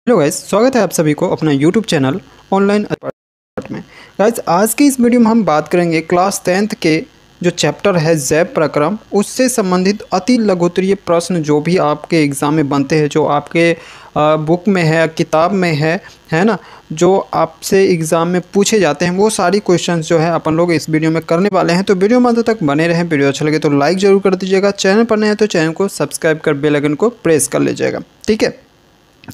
Hello guys, स्वागत है आप सभी को अपना यूट्यूब चैनल ऑनलाइन में। गाइस, आज की इस वीडियो में हम बात करेंगे क्लास 10th के जो चैप्टर है जैव प्रक्रम, उससे संबंधित अति लघुत्तरीय प्रश्न जो भी आपके एग्ज़ाम में बनते हैं, जो आपके बुक में है, किताब में है ना, जो आपसे एग्ज़ाम में पूछे जाते हैं, वो सारी क्वेश्चंस जो है अपन लोग इस वीडियो में करने वाले हैं। तो वीडियो में अंत तक बने रहें। वीडियो अच्छा लगे तो लाइक ज़रूर कर दीजिएगा। चैनल पर नए हैं तो चैनल को सब्सक्राइब कर बेल आइकन को प्रेस कर लीजिएगा। ठीक है,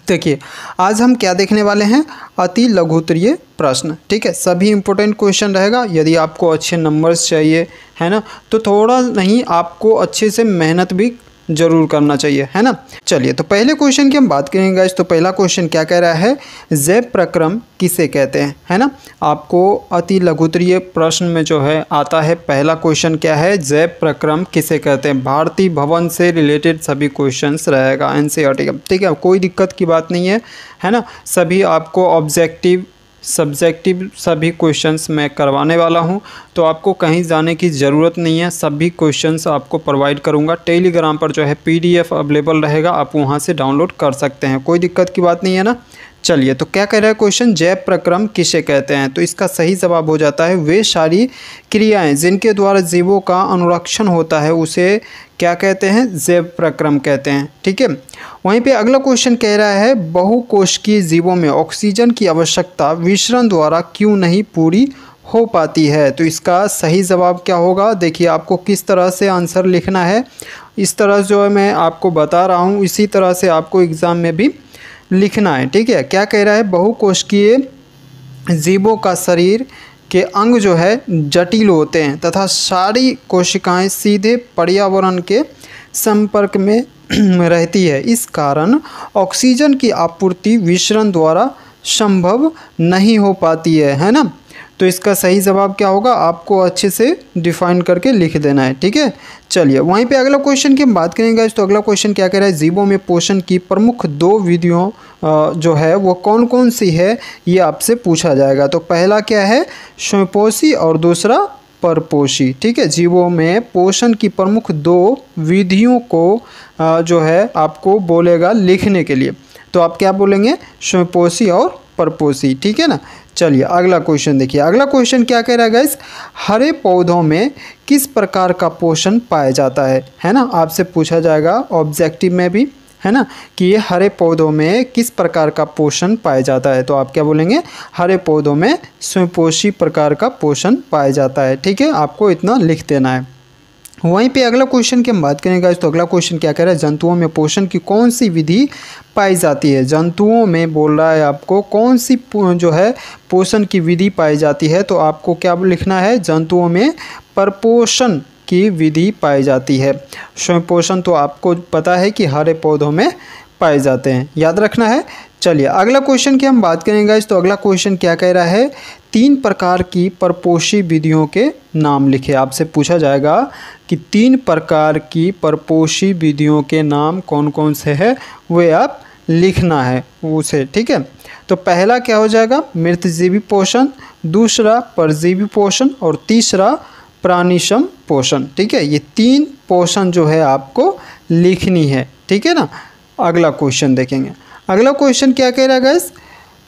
देखिए आज हम क्या देखने वाले हैं, अति लघुत्तरीय प्रश्न। ठीक है, सभी इंपॉर्टेंट क्वेश्चन रहेगा। यदि आपको अच्छे नंबर्स चाहिए है ना, तो थोड़ा नहीं, आपको अच्छे से मेहनत भी जरूर करना चाहिए, है ना। चलिए, तो पहले क्वेश्चन की हम बात करेंगे गाइस। तो पहला क्वेश्चन क्या कह रहा है, जैव प्रक्रम किसे कहते हैं, है ना। आपको अति लघुत्तरीय प्रश्न में जो है आता है, पहला क्वेश्चन क्या है, जैव प्रक्रम किसे कहते हैं। भारतीय भवन से रिलेटेड सभी क्वेश्चंस रहेगा एनसीईआरटी का। ठीक है, कोई दिक्कत की बात नहीं है ना। सभी आपको ऑब्जेक्टिव सब्जेक्टिव सभी क्वेश्चंस मैं करवाने वाला हूं, तो आपको कहीं जाने की ज़रूरत नहीं है। सभी क्वेश्चंस आपको प्रोवाइड करूंगा। टेलीग्राम पर जो है पीडीएफ अवेलेबल रहेगा, आप वहां से डाउनलोड कर सकते हैं, कोई दिक्कत की बात नहीं है ना। चलिए, तो क्या कह रहा है क्वेश्चन, जैव प्रक्रम किसे कहते हैं। तो इसका सही जवाब हो जाता है, वे सारी क्रियाएं जिनके द्वारा जीवों का अनुरक्षण होता है उसे क्या कहते हैं, जैव प्रक्रम कहते हैं। ठीक है, वहीं पे अगला क्वेश्चन कह रहा है, बहुकोशिकीय जीवों में ऑक्सीजन की आवश्यकता विसरण द्वारा क्यों नहीं पूरी हो पाती है। तो इसका सही जवाब क्या होगा, देखिए आपको किस तरह से आंसर लिखना है, इस तरह जो है मैं आपको बता रहा हूँ, इसी तरह से आपको एग्ज़ाम में भी लिखना है। ठीक है, क्या कह रहा है, बहुकोशिकीय जीवों का शरीर के अंग जो है जटिल होते हैं तथा सारी कोशिकाएं सीधे पर्यावरण के संपर्क में रहती है। इस कारण ऑक्सीजन की आपूर्ति विसरण द्वारा संभव नहीं हो पाती है ना। तो इसका सही जवाब क्या होगा, आपको अच्छे से डिफाइन करके लिख देना है। ठीक है, चलिए वहीं पे अगला क्वेश्चन की हम बात करेंगे। तो अगला क्वेश्चन क्या कह रहा है, जीवों में पोषण की प्रमुख दो विधियों जो है वो कौन कौन सी है, ये आपसे पूछा जाएगा। तो पहला क्या है, स्वयंपोषी और दूसरा परपोषी। ठीक है, जीवों में पोषण की प्रमुख दो विधियों को जो है आपको बोलेगा लिखने के लिए। तो आप क्या बोलेंगे, स्वयंपोषी और परपोषी। ठीक है ना। चलिए अगला क्वेश्चन देखिए। अगला क्वेश्चन क्या कह रहा है गाइस, हरे पौधों में किस प्रकार का पोषण पाया जाता है ना। आपसे पूछा जाएगा ऑब्जेक्टिव में भी, है ना, कि ये हरे पौधों में किस प्रकार का पोषण पाया जाता है। तो आप क्या बोलेंगे, हरे पौधों में स्वयंपोषी प्रकार का पोषण पाया जाता है। ठीक है, आपको इतना लिख देना है। वहीं पे अगला क्वेश्चन की हम बात करेंगे। तो अगला क्वेश्चन क्या कह रहा है, जंतुओं में पोषण की कौन सी विधि पाई जाती है। जंतुओं में बोल रहा है आपको कौन सी जो है पोषण की विधि पाई जाती है। तो आपको क्या लिखना है, जंतुओं में परपोषण की विधि पाई जाती है। स्वयंपोषण तो आपको पता है कि हरे पौधों में पाए जाते हैं, याद रखना है। चलिए अगला क्वेश्चन की हम बात करेंगे। तो अगला क्वेश्चन क्या कह रहा है, 3 प्रकार की परपोषी विधियों के नाम लिखे। आपसे पूछा जाएगा कि 3 प्रकार की परपोषी विधियों के नाम कौन कौन से हैं, वे आप लिखना है उसे। ठीक है, तो पहला क्या हो जाएगा, मृतजीवी पोषण, दूसरा परजीवी पोषण और तीसरा प्राणिसम पोषण। ठीक है, ये 3 पोषण जो है आपको लिखनी है। ठीक है ना। अगला क्वेश्चन देखेंगे। अगला क्वेश्चन क्या कह रहा है गाइस,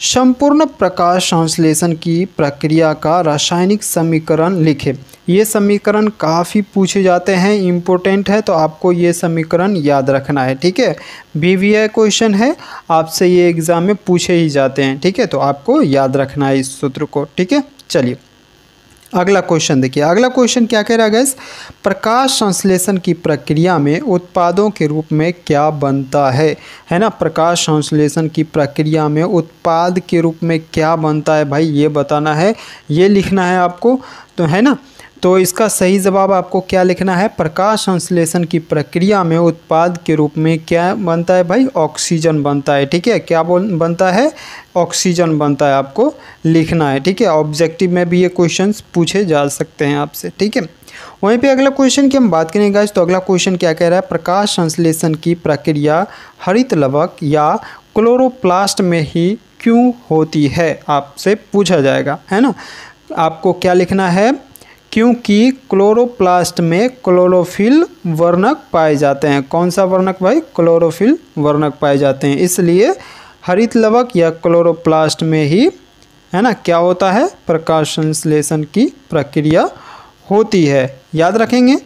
संपूर्ण प्रकाश संश्लेषण की प्रक्रिया का रासायनिक समीकरण लिखे। ये समीकरण काफ़ी पूछे जाते हैं, इम्पोर्टेंट है, तो आपको ये समीकरण याद रखना है। ठीक है, बीवीआई क्वेश्चन है, आपसे ये एग्ज़ाम में पूछे ही जाते हैं। ठीक है, तो आपको याद रखना है इस सूत्र को। ठीक है, चलिए अगला क्वेश्चन देखिए। अगला क्वेश्चन क्या कह रहा है गाइस, प्रकाश संश्लेषण की प्रक्रिया में उत्पादों के रूप में क्या बनता है ना। प्रकाश संश्लेषण की प्रक्रिया में उत्पाद के रूप में क्या बनता है, भाई ये बताना है, ये लिखना है आपको, तो है ना। तो इसका सही जवाब आपको क्या लिखना है, प्रकाश संश्लेषण की प्रक्रिया में उत्पाद के रूप में क्या बनता है भाई, ऑक्सीजन बनता है। ठीक है, क्या बनता है, ऑक्सीजन बनता है, आपको लिखना है। ठीक है, ऑब्जेक्टिव में भी ये क्वेश्चंस पूछे जा सकते हैं आपसे। ठीक है, वहीं पे अगला क्वेश्चन की हम बात करेंगे। तो अगला क्वेश्चन क्या कह रहा है, प्रकाश संश्लेषण की प्रक्रिया हरित लवक या क्लोरोप्लास्ट में ही क्यों होती है, आपसे पूछा जाएगा, है ना। आपको क्या लिखना है, क्योंकि क्लोरोप्लास्ट में क्लोरोफिल वर्णक पाए जाते हैं। कौन सा वर्णक भाई, क्लोरोफिल वर्णक पाए जाते हैं, इसलिए हरित लवक या क्लोरोप्लास्ट में ही, है ना, क्या होता है, प्रकाश संश्लेषण की प्रक्रिया होती है। याद रखेंगे।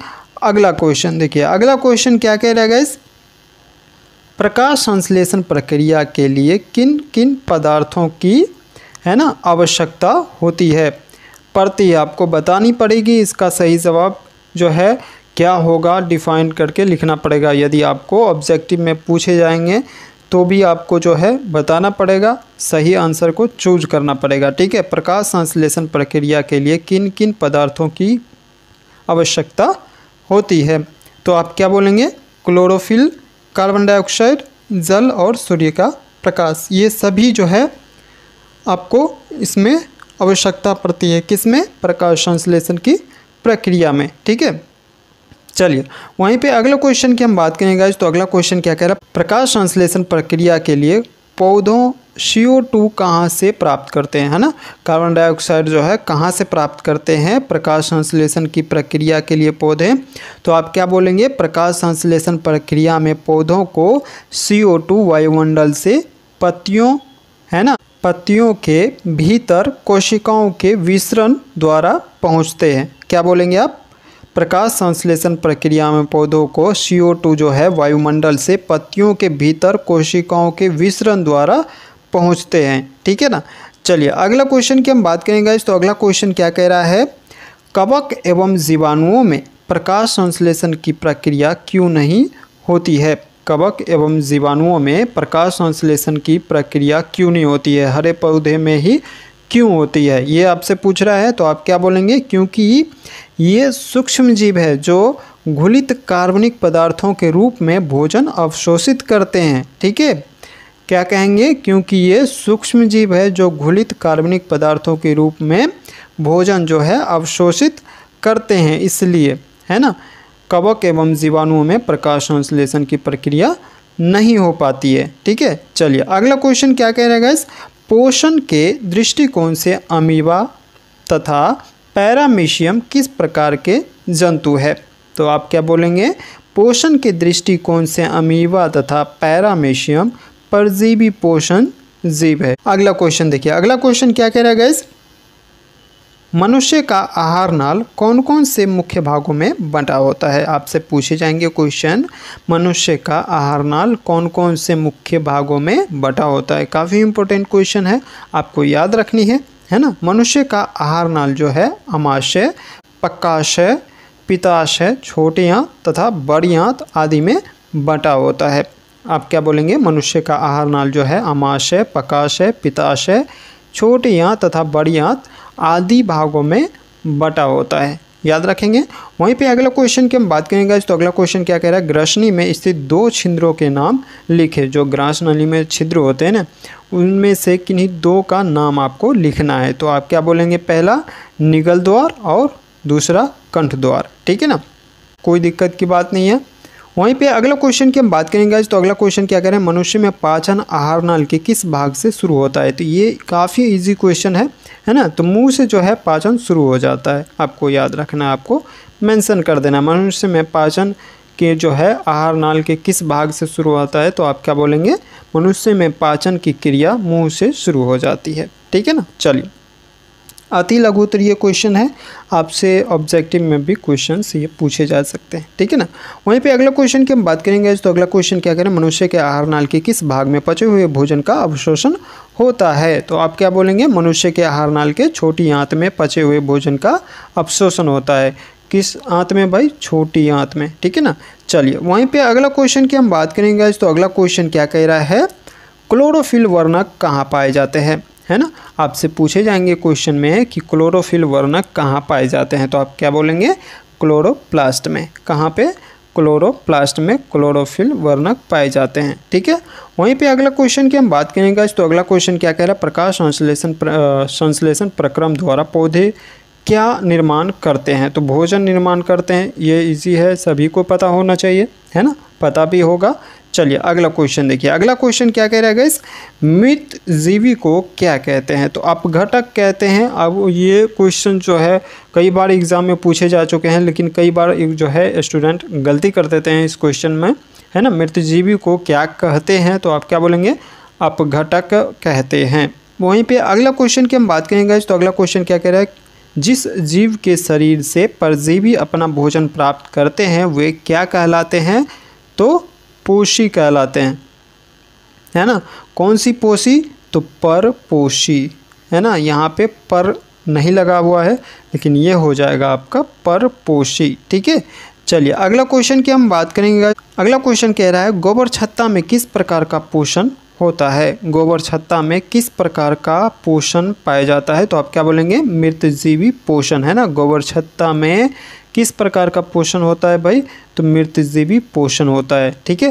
अगला क्वेश्चन देखिए, अगला क्वेश्चन क्या कह रहा है गाइस, प्रकाश संश्लेषण प्रक्रिया के लिए किन किन पदार्थों की, है ना, आवश्यकता होती है। प्रति आपको बतानी पड़ेगी, इसका सही जवाब जो है क्या होगा डिफाइन करके लिखना पड़ेगा। यदि आपको ऑब्जेक्टिव में पूछे जाएंगे तो भी आपको जो है बताना पड़ेगा, सही आंसर को चूज करना पड़ेगा। ठीक है, प्रकाश संश्लेषण प्रक्रिया के लिए किन किन पदार्थों की आवश्यकता होती है। तो आप क्या बोलेंगे, क्लोरोफिल, कार्बन डाइऑक्साइड, जल और सूर्य का प्रकाश, ये सभी जो है आपको इसमें आवश्यकता पड़ती है। किसमें, प्रकाश संश्लेषण की प्रक्रिया में। ठीक है, चलिए वहीं पे अगला क्वेश्चन की हम बात करेंगे। तो अगला क्वेश्चन क्या कह रहा है, प्रकाश संश्लेषण प्रक्रिया के लिए पौधों CO2 कहाँ से प्राप्त करते हैं, है ना, कार्बन डाइऑक्साइड जो है कहाँ से प्राप्त करते हैं प्रकाश संश्लेषण की प्रक्रिया के लिए पौधे। तो आप क्या बोलेंगे, प्रकाश संश्लेषण प्रक्रिया में पौधों को CO2 वायुमंडल से पत्तियों, है ना, पत्तियों के भीतर कोशिकाओं के विसरण द्वारा पहुँचते हैं। क्या बोलेंगे आप, प्रकाश संश्लेषण प्रक्रिया में पौधों को CO2 जो है वायुमंडल से पत्तियों के भीतर कोशिकाओं के विसरण द्वारा पहुंचते हैं। ठीक है ना। चलिए अगला क्वेश्चन की हम बात करेंगे। तो अगला क्वेश्चन क्या कह रहा है, कवक एवं जीवाणुओं में प्रकाश संश्लेषण की प्रक्रिया क्यों नहीं होती है। कवक एवं जीवाणुओं में प्रकाश संश्लेषण की प्रक्रिया क्यों नहीं होती है, हरे पौधे में ही क्यों होती है, ये आपसे पूछ रहा है। तो आप क्या बोलेंगे, क्योंकि ये सूक्ष्म जीव है जो घुलित कार्बनिक पदार्थों के रूप में भोजन अवशोषित करते हैं। ठीक है, क्या कहेंगे, क्योंकि ये सूक्ष्म जीव है जो घुलित कार्बनिक पदार्थों के रूप में भोजन जो है अवशोषित करते हैं, इसलिए, है ना, कवक एवं जीवाणुओं में प्रकाश संश्लेषण की प्रक्रिया नहीं हो पाती है। ठीक है, चलिए अगला क्वेश्चन क्या कह रहा है गाइस, पोषण के दृष्टिकोण से अमीबा तथा पैरामीशियम किस प्रकार के जंतु है। तो आप क्या बोलेंगे, पोषण के दृष्टिकोण से अमीबा तथा पैरामीशियम परजीवी पोषण जीव है। अगला क्वेश्चन देखिए, अगला क्वेश्चन क्या कह रहा है गाइस, मनुष्य का आहार नाल कौन कौन से मुख्य भागों में बंटा होता है। आपसे पूछे जाएंगे क्वेश्चन, मनुष्य का आहार नाल कौन कौन से मुख्य भागों में बंटा होता है। काफ़ी इंपॉर्टेंट क्वेश्चन है, आपको याद रखनी है ना। मनुष्य का आहार नाल जो है अमाशय, पक्काशय, पित्ताशय, छोटी आंत तथा बड़ी आंत आदि में बंटा होता है। आप क्या बोलेंगे, मनुष्य का आहार नाल जो है अमाशय, पक्काशय, पित्ताशय, छोटी आंत तथा बड़ी आंत आदि भागों में बंटा होता है। याद रखेंगे। वहीं पे अगला क्वेश्चन की हम बात करेंगे। तो अगला क्वेश्चन क्या कह रहा है, ग्रसनी में स्थित दो छिद्रों के नाम लिखे। जो ग्रास नली में छिद्र होते हैं ना, उनमें से किन्हीं दो का नाम आपको लिखना है। तो आप क्या बोलेंगे, पहला निगल द्वार और दूसरा कंठ द्वार। ठीक है ना, कोई दिक्कत की बात नहीं है। वहीं पे अगला क्वेश्चन की हम बात करेंगे। तो अगला क्वेश्चन क्या कह रहे हैं, मनुष्य में पाचन आहार नाल के किस भाग से शुरू होता है। तो ये काफ़ी इजी क्वेश्चन है ना। तो मुंह से जो है पाचन शुरू हो जाता है, आपको याद रखना है, आपको मेंशन कर देना। मनुष्य में पाचन के जो है आहार नाल के किस भाग से शुरू होता है। तो आप क्या बोलेंगे, मनुष्य में पाचन की क्रिया मुँह से शुरू हो जाती है। ठीक है ना। चलिए अति लघु उत्तरीय क्वेश्चन है, आपसे ऑब्जेक्टिव में भी क्वेश्चंस ये पूछे जा सकते हैं। ठीक है ना। वहीं पे अगला क्वेश्चन की हम बात करेंगे। तो अगला क्वेश्चन क्या करें, मनुष्य के आहार नाल के किस भाग में पचे हुए भोजन का अवशोषण होता है। तो आप क्या बोलेंगे, मनुष्य के आहार नाल के छोटी आंत में पचे हुए भोजन का अवशोषण होता है। किस आंत में भाई, छोटी आंत में। ठीक है ना। चलिए वहीं पे अगला क्वेश्चन की हम बात करेंगे। तो अगला क्वेश्चन क्या कह रहा है, क्लोरोफिल वर्णक कहाँ पाए जाते हैं, है ना। आपसे पूछे जाएंगे क्वेश्चन में कि क्लोरोफिल वर्णक कहाँ पाए जाते हैं। तो आप क्या बोलेंगे, क्लोरोप्लास्ट में। कहाँ पे, क्लोरोप्लास्ट में क्लोरोफिल वर्णक पाए जाते हैं। ठीक है। वहीं पे अगला क्वेश्चन की हम बात करेंगे। तो अगला क्वेश्चन क्या कह रहा है, प्रकाश संश्लेषण प्रक्रम द्वारा पौधे क्या निर्माण करते हैं। तो भोजन निर्माण करते हैं, ये इजी है, सभी को पता होना चाहिए, है ना, पता भी होगा। चलिए अगला क्वेश्चन देखिए। अगला क्वेश्चन क्या कह रहा है गाइस, मृत जीवी को क्या कहते हैं। तो अपघटक कहते हैं। अब ये क्वेश्चन जो है कई बार एग्जाम में पूछे जा चुके हैं, लेकिन कई बार जो है स्टूडेंट गलती कर देते हैं इस क्वेश्चन में, है ना। मृत जीवी को क्या कहते हैं। तो आप क्या बोलेंगे, अपघटक कहते हैं। वहीं पे अगला क्वेश्चन की हम बात करेंगे तो अगला क्वेश्चन क्या कह रहा है, जिस जीव के शरीर से परजीवी अपना भोजन प्राप्त करते हैं वे क्या कहलाते हैं, तो पोषी कहलाते हैं, है ना। कौन सी पोषी, तो परपोषी, है ना। यहाँ पे पर नहीं लगा हुआ है लेकिन ये हो जाएगा आपका परपोषी, ठीक है। चलिए अगला क्वेश्चन की हम बात करेंगे। अगला क्वेश्चन कह रहा है गोबर छत्ता में किस प्रकार का पोषण होता है, गोबर छत्ता में किस प्रकार का पोषण पाया जाता है, तो आप क्या बोलेंगे, मृतजीवी पोषण, है ना। गोबर छत्ता में किस प्रकार का पोषण होता है भाई, तो मृतजीवी पोषण होता है, ठीक है।